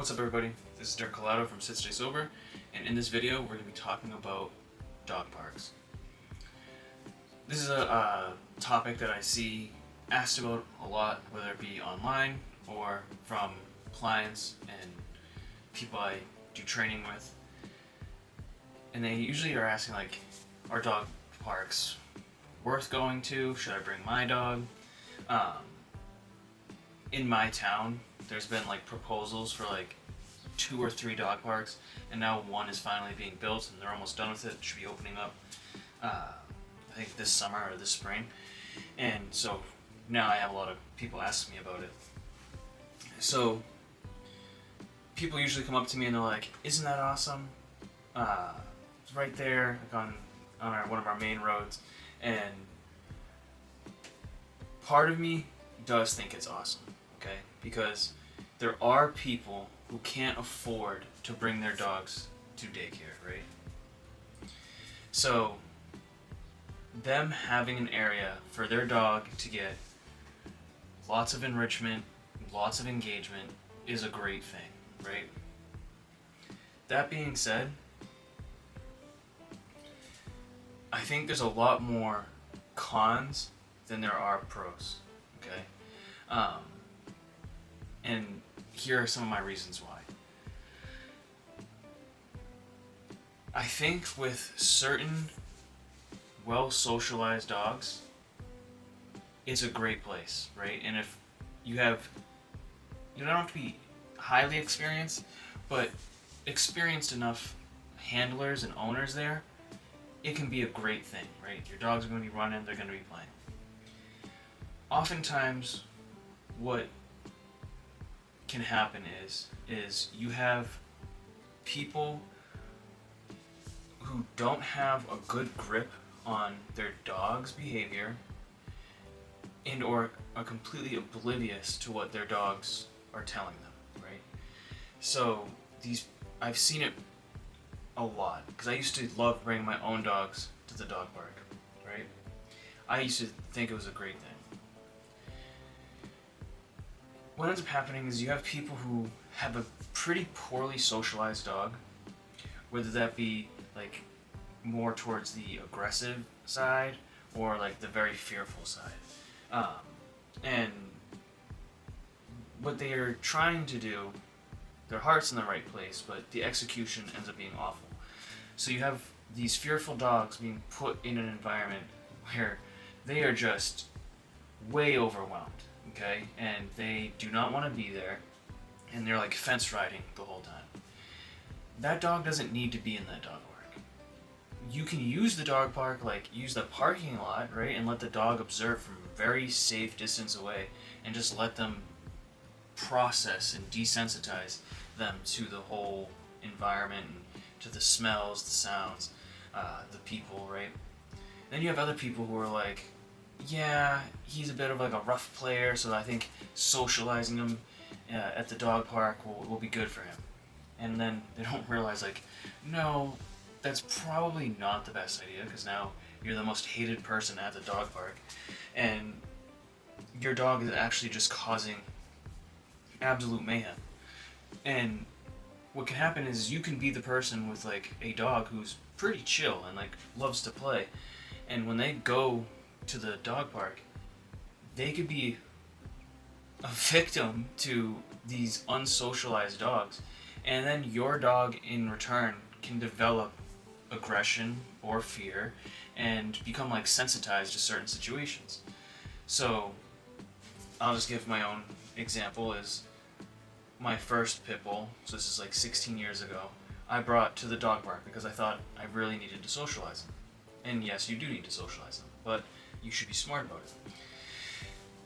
What's up everybody, this is Dirk Collado from Sit Stay Sober, and in this video we're going to be talking about dog parks. This is a topic that I see asked about a lot, whether it be online or from clients and people I do training with. And they usually are asking like, are dog parks worth going to? Should I bring my dog? In my town, there's been like proposals for like 2 or 3 dog parks, and now one is finally being built and they're almost done with it. It should be opening up I think this summer or this spring, and so now I have a lot of people asking me about it. So people usually come up to me and they're like, isn't that awesome? It's right there, like on one of our main roads, and part of me does think it's awesome, okay? Because there are people who can't afford to bring their dogs to daycare, right? So them having an area for their dog to get lots of enrichment, lots of engagement is a great thing, right? That being said, I think there's a lot more cons than there are pros, okay? And here are some of my reasons why. I think with certain well-socialized dogs, it's a great place, right? And if you don't have to be highly experienced, but experienced enough handlers and owners there, it can be a great thing, right? Your dogs are going to be running, they're going to be playing. Oftentimes, what can happen is you have people who don't have a good grip on their dog's behavior and or are completely oblivious to what their dogs are telling them, right? So I've seen it a lot, because I used to love bringing my own dogs to the dog park, right? I used to think it was a great thing. What ends up happening is you have people who have a pretty poorly socialized dog, whether that be like more towards the aggressive side or like the very fearful side. And what they are trying to do, their heart's in the right place, but the execution ends up being awful. So you have these fearful dogs being put in an environment where they are just way overwhelmed, okay? And they do not want to be there, and they're like fence riding the whole time. That dog doesn't need to be in that dog park. You can use the dog park, like use the parking lot, right? And let the dog observe from a very safe distance away and just let them process and desensitize them to the whole environment, to the smells, the sounds, the people, right? Then you have other people who are like, yeah, he's a bit of like a rough player, so I think socializing him at the dog park will be good for him. And then they don't realize like, no, that's probably not the best idea, because now you're the most hated person at the dog park, and your dog is actually just causing absolute mayhem. And what can happen is you can be the person with like a dog who's pretty chill and like loves to play, and when they go to the dog park, they could be a victim to these unsocialized dogs, and then your dog in return can develop aggression or fear and become like sensitized to certain situations. So I'll just give my own example. Is my first pit bull, so this is like 16 years ago, I brought to the dog park because I thought I really needed to socialize them. And yes, you do need to socialize them, but you should be smart about it.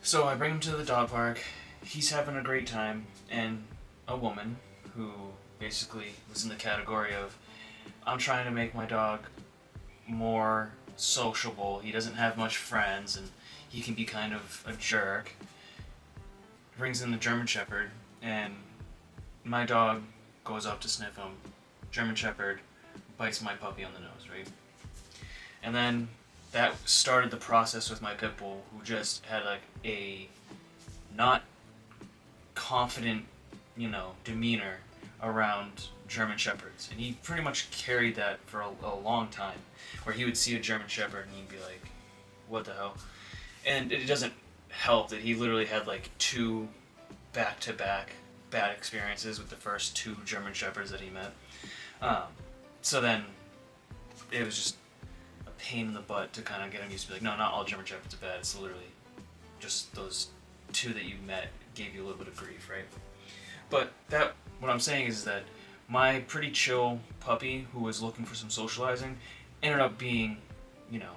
So I bring him to the dog park, he's having a great time, and a woman who basically was in the category of, I'm trying to make my dog more sociable, he doesn't have much friends, and he can be kind of a jerk, brings in the German Shepherd, and my dog goes up to sniff him. German Shepherd bites my puppy on the nose, right? And then that started the process with my pit bull, who just had like a not confident, demeanor around German Shepherds, and he pretty much carried that for a long time, where he would see a German Shepherd and he'd be like, "What the hell?" And it doesn't help that he literally had like two back-to-back bad experiences with the first two German Shepherds that he met. Um, so then it was just a pain in the butt to kind of get him used to be like, no, not all German Shepherds are bad. It's literally just those two that you met gave you a little bit of grief, right? But what I'm saying is that my pretty chill puppy who was looking for some socializing ended up being, you know,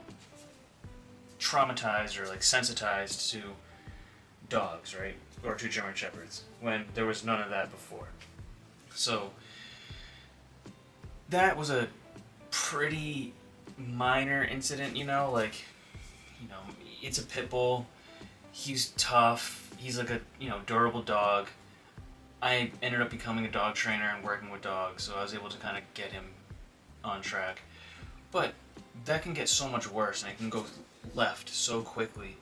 traumatized or like sensitized to dogs, right? Or to German Shepherds when there was none of that before. So that was a pretty minor incident, you know, like, you know, it's a pit bull. He's tough. He's like a, you know, durable dog. I ended up becoming a dog trainer and working with dogs, so I was able to kind of get him on track. But that can get so much worse, and it can go left so quickly.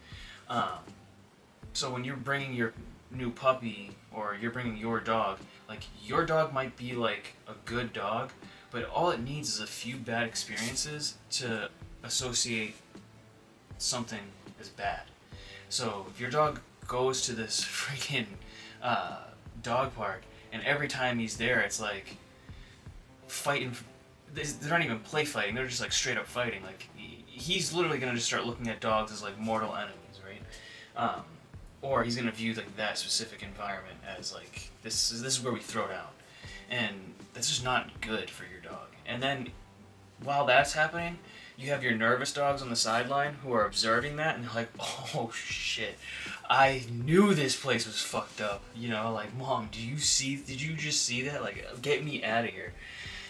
So when you're bringing your new puppy, or you're bringing your dog, like, your dog might be like a good dog, but all it needs is a few bad experiences to associate something as bad. So if your dog goes to this freaking dog park, and every time he's there, it's like fighting. They're not even play fighting; they're just like straight up fighting. Like, he's literally gonna just start looking at dogs as like mortal enemies, right? Or he's gonna view like that specific environment as like this is where we throw down, and that's just not good for your dog. And then while that's happening, you have your nervous dogs on the sideline who are observing that, and they're like, "Oh shit, I knew this place was fucked up." You know, like, "Mom, did you just see that? Like, get me out of here."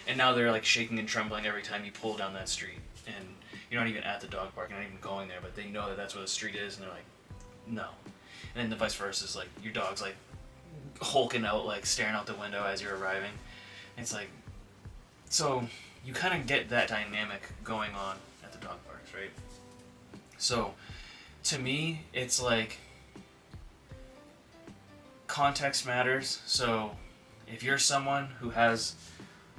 And now they're like shaking and trembling every time you pull down that street, and you're not even at the dog park, you're not even going there, but they know that that's where the street is, and they're like, "No." And then the vice versa is like your dog's like hulking out, like staring out the window as you're arriving. It's like, so you kind of get that dynamic going on at the dog parks, right? So to me, it's like context matters. So if you're someone who has,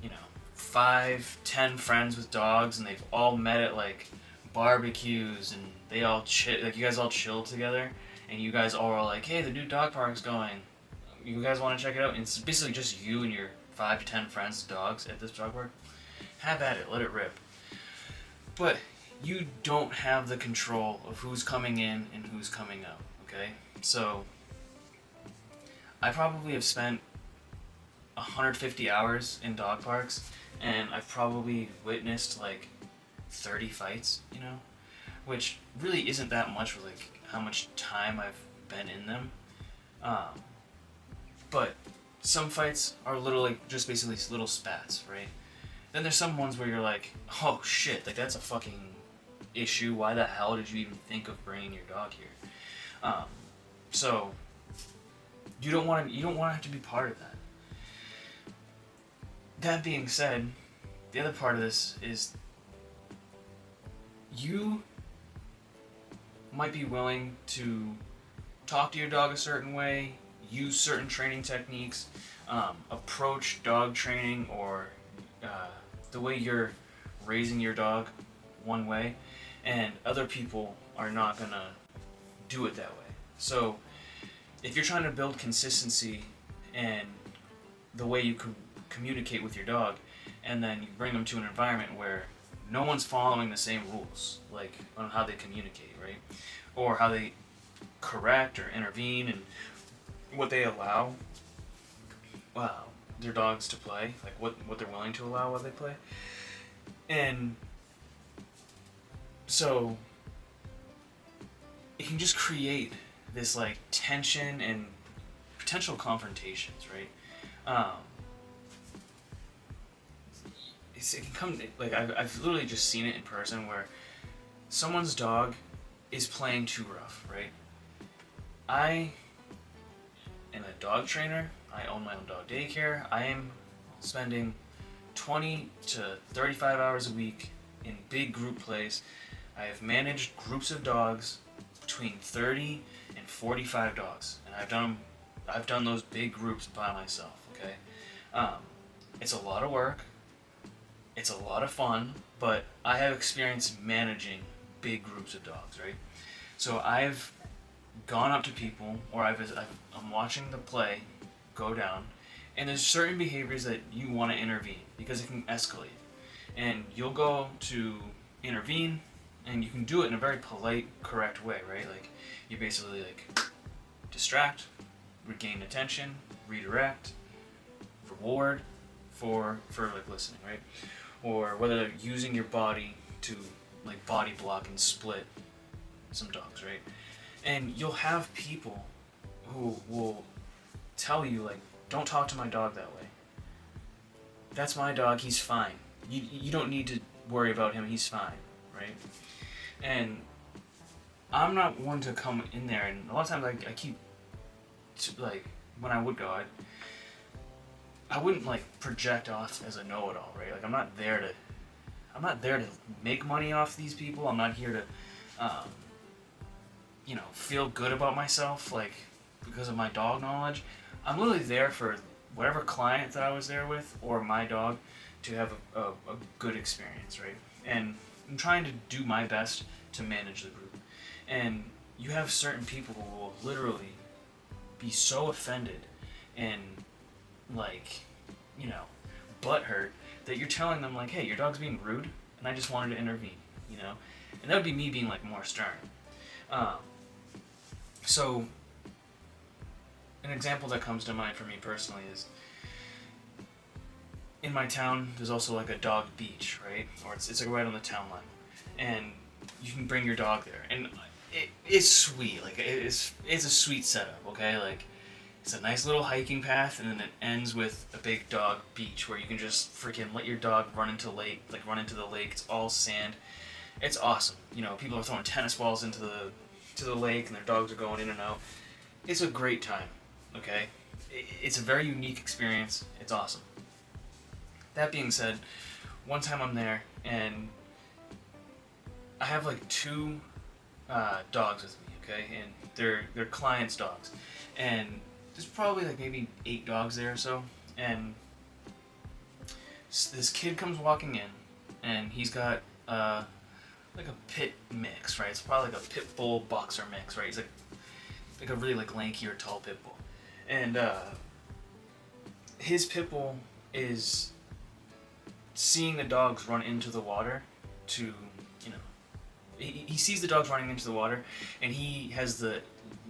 you know, 5, 10 friends with dogs, and they've all met at like barbecues, and they all like you guys all chill together, and you guys all are like, "Hey, the new dog park's going. You guys want to check it out?" And it's basically just you and your 5 to 10 friends' dogs at this dog park. Have at it, let it rip. But you don't have the control of who's coming in and who's coming out, okay? So I probably have spent 150 hours in dog parks, and I've probably witnessed like 30 fights, you know? Which really isn't that much for like how much time I've been in them. But some fights are literally just basically little spats, right? Then there's some ones where you're like, "Oh shit, like that's a fucking issue. Why the hell did you even think of bringing your dog here?" So you don't want to have to be part of that. That being said, the other part of this is you might be willing to talk to your dog a certain way, use certain training techniques, approach dog training or the way you're raising your dog one way, and other people are not gonna do it that way. So if you're trying to build consistency and the way you communicate with your dog, and then you bring them to an environment where no one's following the same rules, like on how they communicate, right? Or how they correct or intervene, and what they allow their dogs to play, like what they're willing to allow while they play. And so it can just create this like tension and potential confrontations, right? It can come, like, I've literally just seen it in person where someone's dog is playing too rough, right? I am a dog trainer. I own my own dog daycare. I am spending 20 to 35 hours a week in big group plays. I have managed groups of dogs between 30 and 45 dogs, and I've done those big groups by myself, okay? It's a lot of work. It's a lot of fun, but I have experience managing big groups of dogs, right? So I've gone up to people, or I'm watching the play go down, and there's certain behaviors that you want to intervene because it can escalate. And you'll go to intervene, and you can do it in a very polite, correct way, right? Like, you basically, like, distract, regain attention, redirect, reward for like listening, right? Or whether using your body to like body block and split some dogs, right? And you'll have people who will tell you like, don't talk to my dog that way. That's my dog, he's fine. You don't need to worry about him, he's fine, right? And I'm not one to come in there, and a lot of times I keep, like, when I would go, I wouldn't like project off as a know-it-all, right? Like I'm not there to make money off these people. I'm not here to, feel good about myself, like because of my dog knowledge. I'm literally there for whatever client that I was there with or my dog to have a good experience, right? And I'm trying to do my best to manage the group. And you have certain people who will literally be so offended and like, butthurt that you're telling them like, hey, your dog's being rude and I just wanted to intervene, and that would be me being like more stern. So an example that comes to mind for me personally is in my town there's also like a dog beach, right? Or it's like right on the town line, and you can bring your dog there, and it's sweet. Like it's a sweet setup, okay? Like it's a nice little hiking path, and then it ends with a big dog beach where you can just freaking let your dog run into the lake. It's all sand. It's awesome. People are throwing tennis balls into the lake, and their dogs are going in and out. It's a great time, okay? It's a very unique experience. It's awesome. That being said, one time I'm there, and I have like two dogs with me, okay? And they're clients' dogs. And there's probably like maybe 8 dogs there or so, and this kid comes walking in, and he's got like a pit mix, right? It's probably like a pit bull boxer mix, right? He's like a really like lanky or tall pit bull, and his pit bull is seeing the dogs run into the water to, he sees the dogs running into the water, and he has the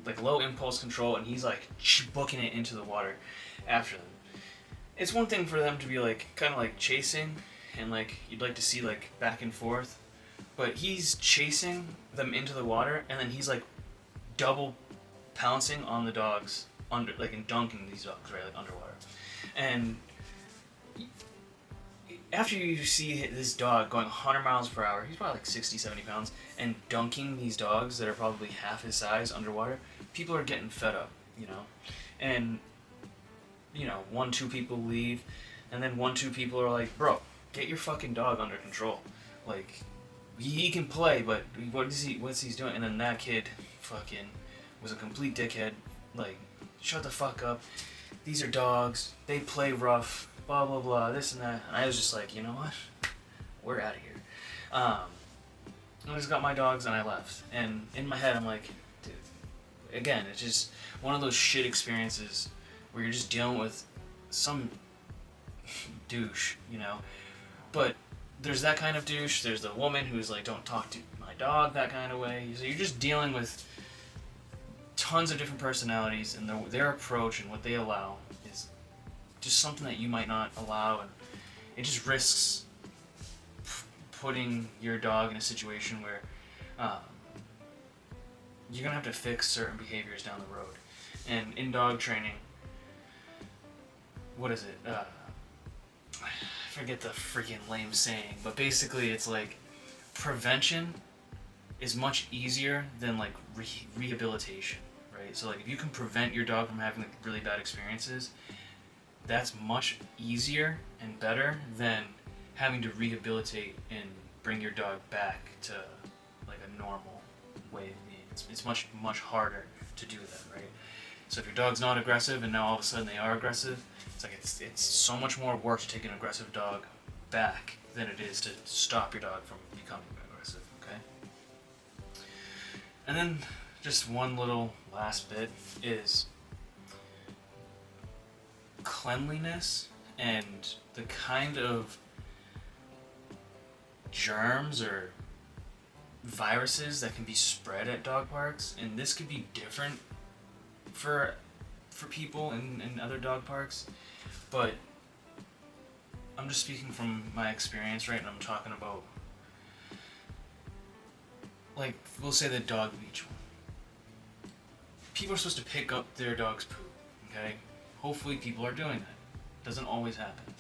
like low impulse control, and he's like booking it into the water after them. It's one thing for them to be like kind of like chasing, and like you'd like to see like back and forth, but he's chasing them into the water, and then he's like double pouncing on the dogs under, like, and dunking these dogs, right, like underwater. And after you see this dog going 100 miles per hour, he's probably like 60, 70 pounds, and dunking these dogs that are probably half his size underwater, people are getting fed up, And, 1, 2 people leave, and then 1, 2 people are like, bro, get your fucking dog under control. Like, he can play, but what's he doing? And then that kid fucking was a complete dickhead. Like, shut the fuck up. These are dogs. They play rough. Blah, blah, blah, this and that. And I was just like, you know what? We're out of here. I just got my dogs and I left. And in my head, I'm like, dude, again, it's just one of those shit experiences where you're just dealing with some douche, But there's that kind of douche. There's the woman who's like, don't talk to my dog that kind of way. So you're just dealing with tons of different personalities, and their approach and what they allow is just something that you might not allow, and it just risks putting your dog in a situation where you're gonna have to fix certain behaviors down the road. And in dog training, what is it? I forget the freaking lame saying, but basically it's like prevention is much easier than like rehabilitation, right? So like if you can prevent your dog from having like really bad experiences, that's much easier and better than having to rehabilitate and bring your dog back to like a normal way of being. It's much, much harder to do that, right? So if your dog's not aggressive and now all of a sudden they are aggressive, It's so much more work to take an aggressive dog back than it is to stop your dog from becoming aggressive. Okay. And then just one little last bit is cleanliness and the kind of germs or viruses that can be spread at dog parks, and this could be different for people in other dog parks, but I'm just speaking from my experience, right? And I'm talking about, like, we'll say the dog beach one. People are supposed to pick up their dog's poop, okay? Hopefully people are doing that. Doesn't always happen.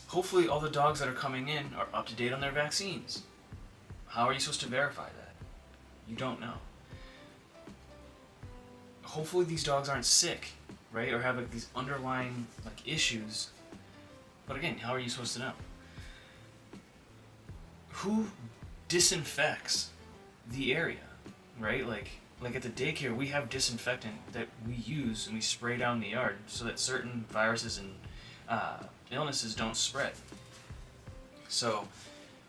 Hopefully all the dogs that are coming in are up to date on their vaccines. How are you supposed to verify that? You don't know. Hopefully these dogs aren't sick, right? Or have like these underlying like issues. But again, how are you supposed to know? Who disinfects the area, right? Like at the daycare, we have disinfectant that we use and we spray down the yard so that certain viruses and illnesses don't spread. So,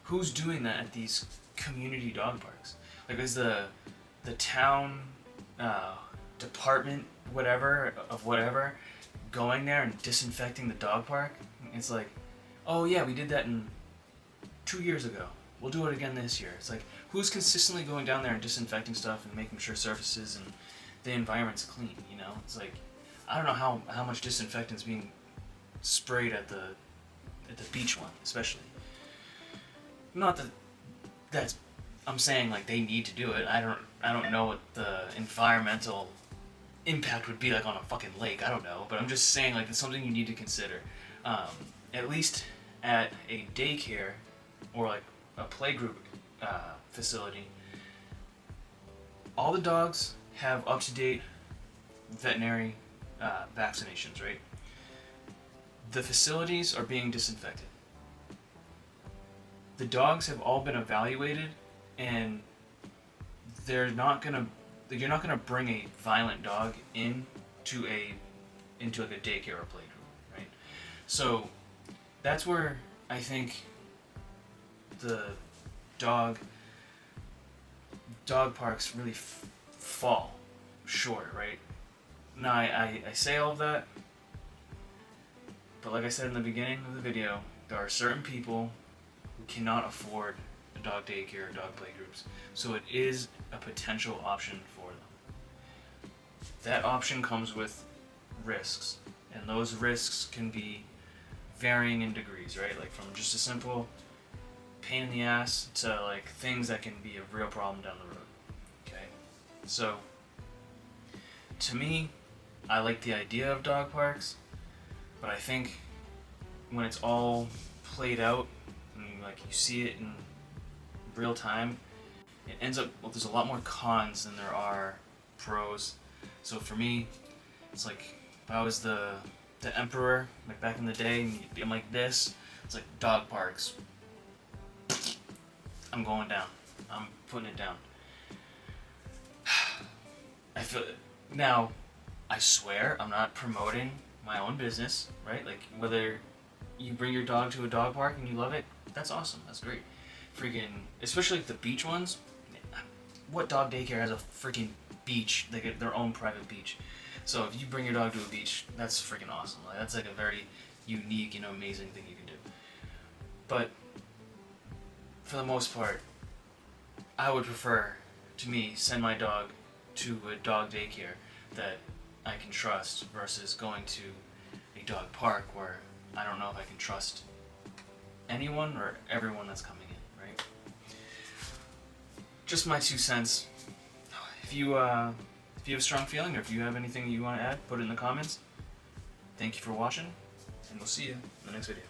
who's doing that at these community dog parks? Like, is the town department whatever going there and disinfecting the dog park? It's like, oh yeah, we did that 2 years ago. We'll do it again this year. It's like, who's consistently going down there and disinfecting stuff and making sure surfaces and the environment's clean, you know? It's like, I don't know how much disinfectant's being sprayed at the beach one, especially. Not that's I'm saying like they need to do it. I don't know what the environmental impact would be like on a fucking lake. I don't know, but I'm just saying like it's something you need to consider. At least at a daycare or like a playgroup facility, all the dogs have up-to-date veterinary vaccinations, right? The facilities are being disinfected. The dogs have all been evaluated, and you're not gonna bring a violent dog into like a daycare or playgroup, right? So that's where I think the dog parks really fall short, right? Now I say all of that, but like I said in the beginning of the video, there are certain people who cannot afford the dog daycare or dog playgroups, so it is a potential option for them. That option comes with risks, and those risks can be varying in degrees, right? Like from just a simple pain in the ass to like things that can be a real problem down the road. Okay? So to me, I like the idea of dog parks, but I think when it's all played out and like you see it in real time, it ends up, well, there's a lot more cons than there are pros. So for me, it's like if I was the emperor, like back in the day, and I'm like this, it's like dog parks. I'm going down. I'm putting it down. I feel now. I swear I'm not promoting my own business, right? Like whether you bring your dog to a dog park and you love it, that's awesome. That's great. Freaking, especially like the beach ones. What dog daycare has a freaking beach? They get their own private beach. So if you bring your dog to a beach, that's freaking awesome. Like that's like a very unique, amazing thing you can do. But for the most part, I would prefer, to me, send my dog to a dog daycare that I can trust versus going to a dog park where I don't know if I can trust anyone or everyone that's coming in, right? Just my 2 cents. If you have a strong feeling or if you have anything you want to add, put it in the comments. Thank you for watching, and we'll see you in the next video.